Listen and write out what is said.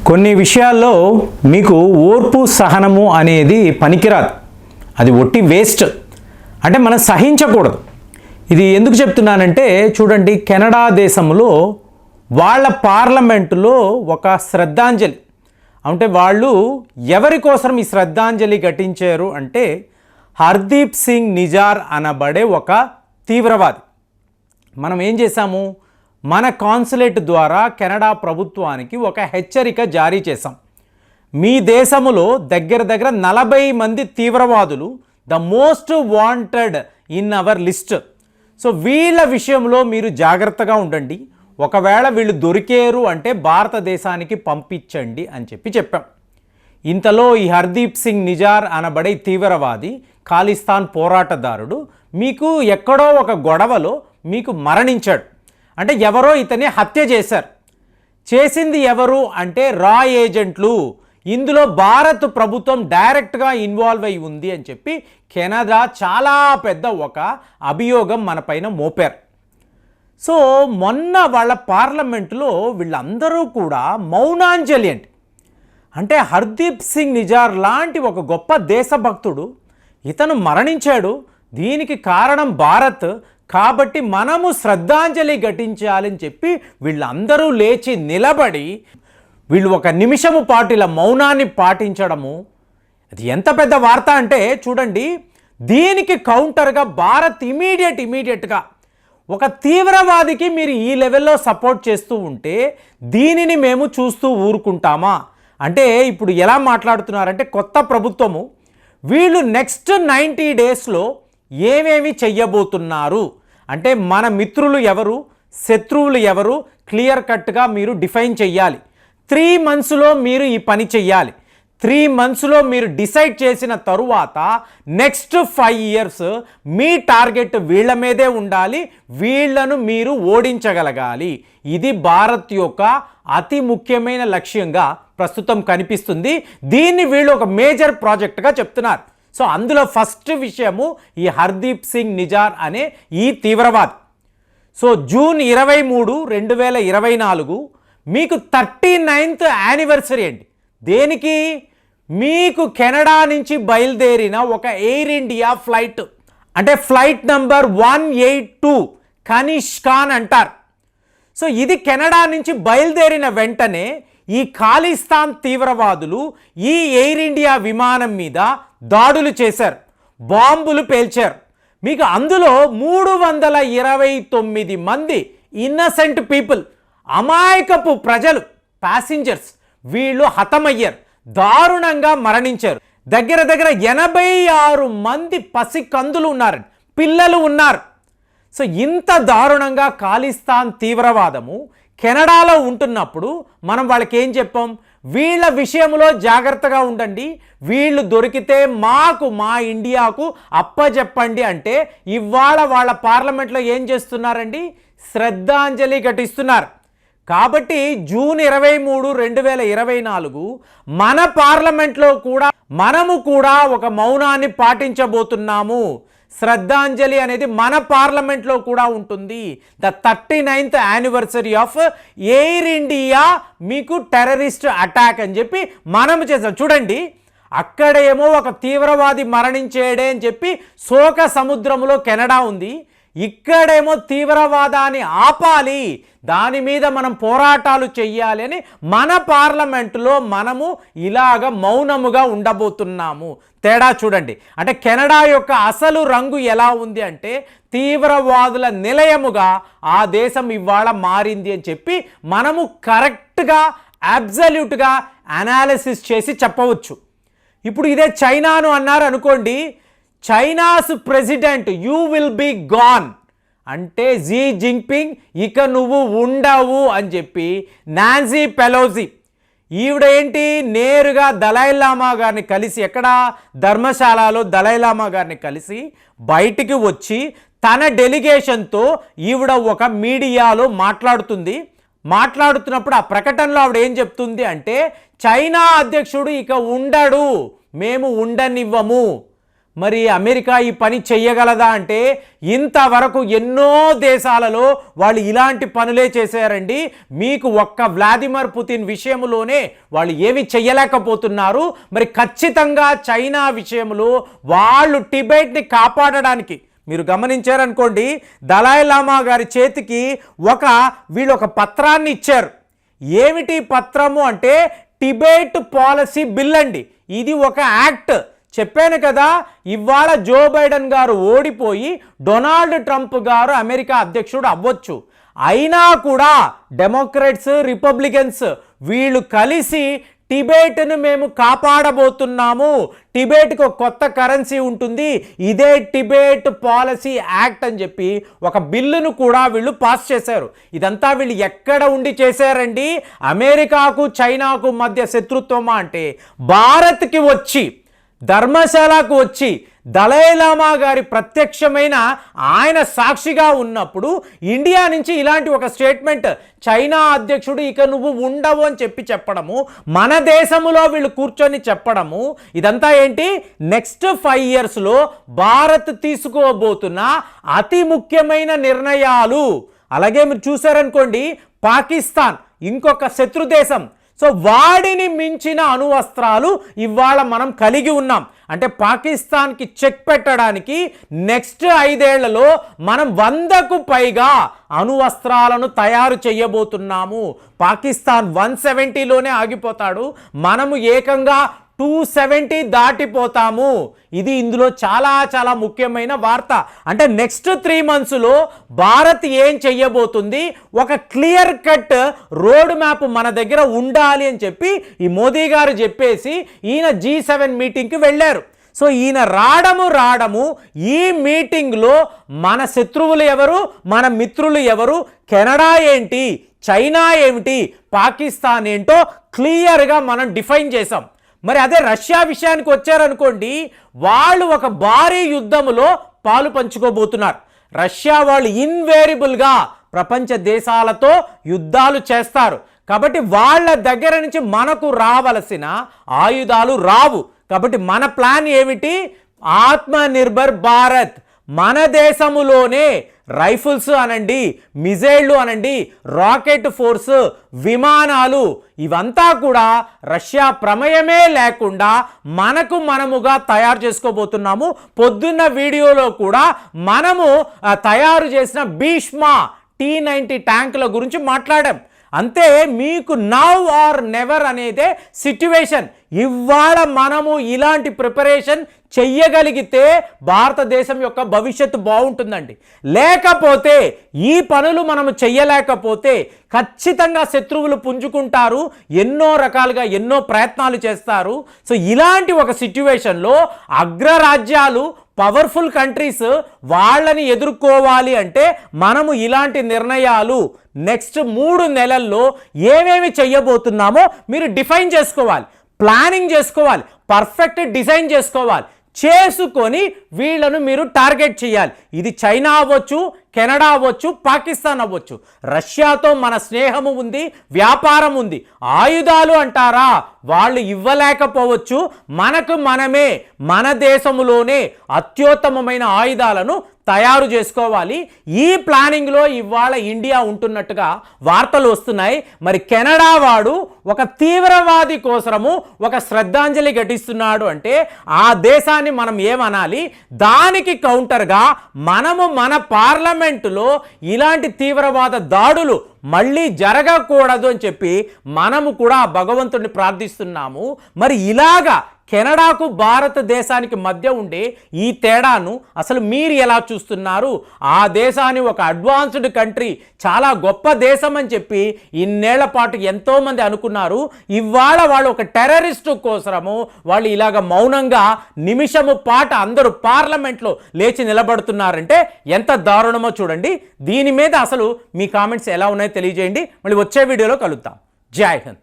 కొన్ని విషయాల్లో మీకు ఓర్పు సహనము అనేది పనికిరాదు. అది ఒట్టి వేస్ట్. అంటే మనం సహించకూడదు. ఇది ఎందుకు చెప్తున్నానంటే చూడండి, కెనడా దేశంలో వాళ్ళ పార్లమెంటులో ఒక శ్రద్ధాంజలి అంటే వాళ్ళు ఎవరి కోసం ఈ శ్రద్ధాంజలి ఘటించారు అంటే హర్దీప్ సింగ్ నిజార్ అనబడే ఒక తీవ్రవాది. మనం ఏం చేశాము, మన కాన్సులేట్ ద్వారా కెనడా ప్రభుత్వానికి ఒక హెచ్చరిక జారీ చేశాం. మీ దేశంలో దగ్గర 40 మంది తీవ్రవాదులు the most wanted in our list. So వీళ్ళ విషయంలో మీరు జాగ్రత్తగా ఉండండి. ఒకవేళ వీళ్ళు దొరికేరు అంటే భారతదేశానికి పంపించండి అని చెప్పాం. ఇంతలో ఈ హర్దీప్ సింగ్ నిజార్ అనబడే తీవ్రవాది ఖాళిస్తాన్ పోరాటదారుడు మీకు ఎక్కడో ఒక గొడవలో మీకు మరణించాడు. అంటే ఎవరో ఇతన్ని హత్య చేశారు. చేసింది ఎవరు అంటే రా ఏజెంట్లు. ఇందులో భారత్ ప్రభుత్వం డైరెక్ట్గా ఇన్వాల్వ్ అయి ఉంది అని చెప్పి కెనడా చాలా పెద్ద ఒక అభియోగం మన పైన మోపారు. సో మొన్న వాళ్ళ పార్లమెంటులో వీళ్ళందరూ కూడా మౌనాంజలి అంటే హర్దీప్ సింగ్ నిజార్ లాంటి ఒక గొప్ప దేశభక్తుడు ఇతను మరణించాడు, దీనికి కారణం భారత్, కాబట్టి మనము శ్రద్ధాంజలి ఘటించాలని చెప్పి వీళ్ళందరూ లేచి నిలబడి వీళ్ళు ఒక నిమిషము పాటు ఇలా మౌనాన్ని పాటించడము, అది ఎంత పెద్ద వార్త అంటే చూడండి. దీనికి కౌంటర్గా భారత్ ఇమీడియట్గా ఒక తీవ్రవాదికి మీరు ఈ లెవెల్లో సపోర్ట్ చేస్తూ ఉంటే దీనిని మేము చూస్తూ ఊరుకుంటామా అంటే ఇప్పుడు ఎలా మాట్లాడుతున్నారంటే కొత్త ప్రభుత్వము వీళ్ళు నెక్స్ట్ 90 డేస్లో ఏమేమి చెయ్యబోతున్నారు అంటే మన మిత్రులు ఎవరు, శత్రువులు ఎవరు క్లియర్ కట్గా మీరు డిఫైన్ చెయ్యాలి. 3 మంత్స్లో మీరు ఈ పని చెయ్యాలి. 3 మంత్స్లో మీరు డిసైడ్ చేసిన తరువాత నెక్స్ట్ 5 ఇయర్స్ మీ టార్గెట్ వీళ్ళ మీదే ఉండాలి, వీళ్లను మీరు ఓడించగలగాలి. ఇది భారత్ యొక్క అతి ముఖ్యమైన లక్ష్యంగా ప్రస్తుతం కనిపిస్తుంది. దీన్ని వీళ్ళు ఒక మేజర్ ప్రాజెక్ట్గా చెప్తున్నారు. సో అందులో ఫస్ట్ విషయము ఈ హర్దీప్ సింగ్ నిజార్ అనే ఈ తీవ్రవాది. సో జూన్ 23, 2024 మీకు 39th యానివర్సరీ అండి. దేనికి? మీకు కెనడా నుంచి బయలుదేరిన ఒక ఎయిర్ ఇండియా ఫ్లైట్ అంటే ఫ్లైట్ నంబర్ 182 కనిష్ ఖాన్ అంటారు. సో ఇది కెనడా నుంచి బయలుదేరిన వెంటనే ఈ ఖాళిస్తాన్ తీవ్రవాదులు ఈ ఎయిర్ ఇండియా విమానం మీద దాడులు చేశారు, బాంబులు పేల్చారు. మీకు అందులో 329 మంది ఇన్నసెంట్ పీపుల్, అమాయకపు ప్రజలు, ప్యాసింజర్స్ వీళ్ళు హతమయ్యారు, దారుణంగా మరణించారు. దగ్గర 86 మంది పసికందులు ఉన్నారు, పిల్లలు ఉన్నారు. సో ఇంత దారుణంగా ఖాళిస్తాన్ తీవ్రవాదము కెనడాలో ఉంటున్నప్పుడు మనం వాళ్ళకి ఏం చెప్పాం, వీళ్ళ విషయంలో జాగ్రత్తగా ఉండండి, వీళ్ళు దొరికితే మాకు మా ఇండియాకు అప్పచెప్పండి అంటే ఇవాళ వాళ్ళ పార్లమెంట్లో ఏం చేస్తున్నారండి, శ్రద్ధాంజలి ఘటిస్తున్నారు. కాబట్టి జూన్ 23, 2024 మన పార్లమెంట్లో కూడా మనము కూడా ఒక మౌనాన్ని పాటించబోతున్నాము. శ్రద్ధాంజలి అనేది మన పార్లమెంట్లో కూడా ఉంటుంది. The 39th anniversary of air India మీకు టెర్రరిస్ట్ అటాక్ అని చెప్పి మనం చేసాం. చూడండి, అక్కడేమో ఒక తీవ్రవాది మరణించేడే అని చెప్పి శోక సముద్రంలో కెనడా ఉంది, ఇక్కడేమో తీవ్రవాదాన్ని ఆపాలి, దాని మీద మనం పోరాటాలు చెయ్యాలి అని మన పార్లమెంటులో మనము ఇలాగ మౌనముగా ఉండబోతున్నాము. తేడా చూడండి. అంటే కెనడా యొక్క అసలు రంగు ఎలా ఉంది అంటే తీవ్రవాదుల నిలయముగా ఆ దేశం ఇవాళ మారింది అని చెప్పి మనము కరెక్ట్గా అబ్సల్యూట్గా అనాలిసిస్ చేసి చెప్పవచ్చు. ఇప్పుడు ఇదే చైనాను అన్నారు అనుకోండి, China's president you will be gone అంటే జీ జింగ్పింగ్ ఇక నువ్వు ఉండవు అని చెప్పి నాన్సీ పెలోసి ఈవిడ ఏంటి నేరుగా దలైలామా గారిని కలిసి, ఎక్కడ ధర్మశాలలో దలైలామా గారిని కలిసి బయటికి వచ్చి తన డెలిగేషన్తో ఈవిడ ఒక మీడియాలో మాట్లాడుతుంది. మాట్లాడుతున్నప్పుడు ఆ ప్రకటనలో ఆవిడ ఏం చెప్తుంది అంటే చైనా అధ్యక్షుడు ఇక ఉండడు, మేము ఉండనివ్వము, మరి అమెరికా ఈ పని చెయ్యగలదా అంటే ఇంతవరకు ఎన్నో దేశాలలో వాళ్ళు ఇలాంటి పనులే చేశారండి. మీకు ఒక్క వ్లాదిమిర్ పుతిన్ విషయంలోనే వాళ్ళు ఏమి చెయ్యలేకపోతున్నారు. మరి ఖచ్చితంగా చైనా విషయంలో వాళ్ళు టిబెట్ని కాపాడడానికి మీరు గమనించారనుకోండి, దలై లామా గారి చేతికి వీళ్ళు ఒక పత్రాన్ని ఇచ్చారు. ఏమిటి పత్రము అంటే టిబెట్ పాలసీ బిల్ అండి. ఇది ఒక యాక్ట్. చెప్పాను కదా, ఇవాళ జో బైడెన్ గారు ఓడిపోయి డొనాల్డ్ ట్రంప్ గారు అమెరికా అధ్యక్షుడు అవ్వచ్చు. అయినా కూడా డెమోక్రాట్స్, రిపబ్లికన్స్ వీళ్ళు కలిసి టిబెట్ను మేము కాపాడబోతున్నాము, టిబెట్కి ఒక కొత్త కరెన్సీ ఉంటుంది, ఇదే టిబెట్ పాలసీ యాక్ట్ అని చెప్పి ఒక బిల్లును కూడా వీళ్ళు పాస్ చేశారు. ఇదంతా వీళ్ళు ఎక్కడ ఉండి చేశారండి? అమెరికాకు చైనాకు మధ్య శత్రుత్వమా అంటే భారత్కి వచ్చి, ధర్మశాలకు వచ్చి దలై లామా గారి ప్రత్యక్షమైన ఆయన సాక్షిగా ఉన్నప్పుడు ఇండియా నుంచి ఇలాంటి ఒక స్టేట్మెంట్ చైనా అధ్యక్షుడు ఇక నువ్వు ఉండవు అని చెప్పడము, మన దేశంలో వీళ్ళు కూర్చొని చెప్పడము, ఇదంతా ఏంటి? నెక్స్ట్ 5 yearsలో భారత్ తీసుకోబోతున్న అతి ముఖ్యమైన నిర్ణయాలు. అలాగే మీరు చూసారనుకోండి, పాకిస్తాన్ ఇంకొక శత్రు దేశం. సో వాడిని మించిన అణువస్త్రాలు ఇవాళ మనం కలిగి ఉన్నాం. అంటే పాకిస్తాన్కి చెక్ పెట్టడానికి నెక్స్ట్ 5 ఏళ్లలో మనం 100కు పైగా అణువస్త్రాలను తయారు చేయబోతున్నాము. పాకిస్తాన్ 170లోనే ఆగిపోతాడు, మనము ఏకంగా 270 దాటిపోతాము. ఇది ఇందులో చాలా చాలా ముఖ్యమైన వార్త. అంటే నెక్స్ట్ 3 monthsలో భారత్ ఏం చెయ్యబోతుంది, ఒక క్లియర్ కట్ రోడ్ మ్యాప్ మన దగ్గర ఉండాలి అని చెప్పి ఈ మోదీ గారు చెప్పేసి ఈయన G7 మీటింగ్కి వెళ్ళారు. సో ఈయన రావడము ఈ మీటింగ్లో మన శత్రువులు ఎవరు, మన మిత్రులు ఎవరు, కెనడా ఏంటి, చైనా ఏమిటి, పాకిస్తాన్ ఏంటో క్లియర్గా మనం డిఫైన్ చేసాం. మరి అదే రష్యా విషయానికి వచ్చారనుకోండి, వాళ్ళు ఒక భారీ యుద్ధములో పాలు పంచుకోబోతున్నారు. రష్యా వాళ్ళు ఇన్వేరియబుల్గా ప్రపంచ దేశాలతో యుద్ధాలు చేస్తారు. కాబట్టి వాళ్ళ దగ్గర నుంచి మనకు రావలసిన ఆయుధాలు రావు. కాబట్టి మన ప్లాన్ ఏమిటి? ఆత్మనిర్భర్ భారత్. మన దేశములోనే రైఫిల్స్ అనండి, మిజైళ్ళు అనండి, రాకెట్ ఫోర్స్, విమానాలు, ఇవంతా కూడా రష్యా ప్రమేయమే లేకుండా మనముగా తయారు చేసుకోబోతున్నాము. పొద్దున్న వీడియోలో కూడా మనము తయారు చేసిన భీష్మ T-90 ట్యాంకుల గురించి మాట్లాడాం. అంతే, మీకు నౌ ఆర్ నెవర్ అనేదే సిట్యువేషన్. ఇవాళ మనము ఇలాంటి ప్రిపరేషన్ చెయ్యగలిగితే భారతదేశం యొక్క భవిష్యత్తు బాగుంటుందండి. లేకపోతే ఈ పనులు మనము చెయ్యలేకపోతే ఖచ్చితంగా శత్రువులు పుంజుకుంటారు, ఎన్నో రకాలుగా ఎన్నో ప్రయత్నాలు చేస్తారు. సో ఇలాంటి ఒక సిట్యువేషన్లో అగ్రరాజ్యాలు, పవర్ఫుల్ కంట్రీస్ వాళ్ళని ఎదుర్కోవాలి అంటే మనము ఇలాంటి నిర్ణయాలు నెక్స్ట్ 3 నెలల్లో ఏమేమి చెయ్యబోతున్నామో మీరు డిఫైన్ చేసుకోవాలి, ప్లానింగ్ చేసుకోవాలి, పర్ఫెక్ట్ డిజైన్ చేసుకోవాలి. చేసుకొని వీళ్ళను మీరు టార్గెట్ చేయాలి. ఇది చైనా అవ్వచ్చు, కెనడా అవ్వచ్చు, పాకిస్తాన్ అవ్వచ్చు. రష్యాతో మన స్నేహము ఉంది, వ్యాపారం ఉంది. ఆయుధాలు అంటారా, వాళ్ళు ఇవ్వలేకపోవచ్చు. మనమే మన దేశంలోనే అత్యుత్తమమైన ఆయుధాలను తయారు చేసుకోవాలి. ఈ ప్లానింగ్లో ఇవాళ ఇండియా ఉంటున్నట్టుగా వార్తలు వస్తున్నాయి. మరి కెనడా వాడు ఒక తీవ్రవాది కోసము ఒక శ్రద్ధాంజలి ఘటిస్తున్నాడు అంటే ఆ దేశాన్ని మనం ఏమనాలి? దానికి కౌంటర్గా మనము మన పార్లమెంటులో ఇలాంటి తీవ్రవాద దాడులు మళ్ళీ జరగకూడదు అని చెప్పి మనము కూడా భగవంతుడిని ప్రార్థిస్తున్నాము. మరి ఇలాగా కెనడాకు భారతదేశానికి మధ్య ఉండే ఈ తేడాను అసలు మీరు ఎలా చూస్తున్నారు? ఆ దేశాన్ని ఒక అడ్వాన్స్డ్ కంట్రీ, చాలా గొప్ప దేశం అని చెప్పి ఇన్నేళ్ల పాటు ఎంతోమంది అనుకున్నారు. ఇవాళ వాళ్ళు ఒక టెర్రరిస్టు కోసము వాళ్ళు ఇలాగ మౌనంగా నిమిషము పాటు అందరూ పార్లమెంట్లో లేచి నిలబడుతున్నారంటే ఎంత దారుణమో చూడండి. దీని మీద అసలు మీ కామెంట్స్ ఎలా ఉన్నాయో తెలియజేయండి. మళ్ళీ వచ్చే వీడియోలో కలుద్దాం. జై హింద్.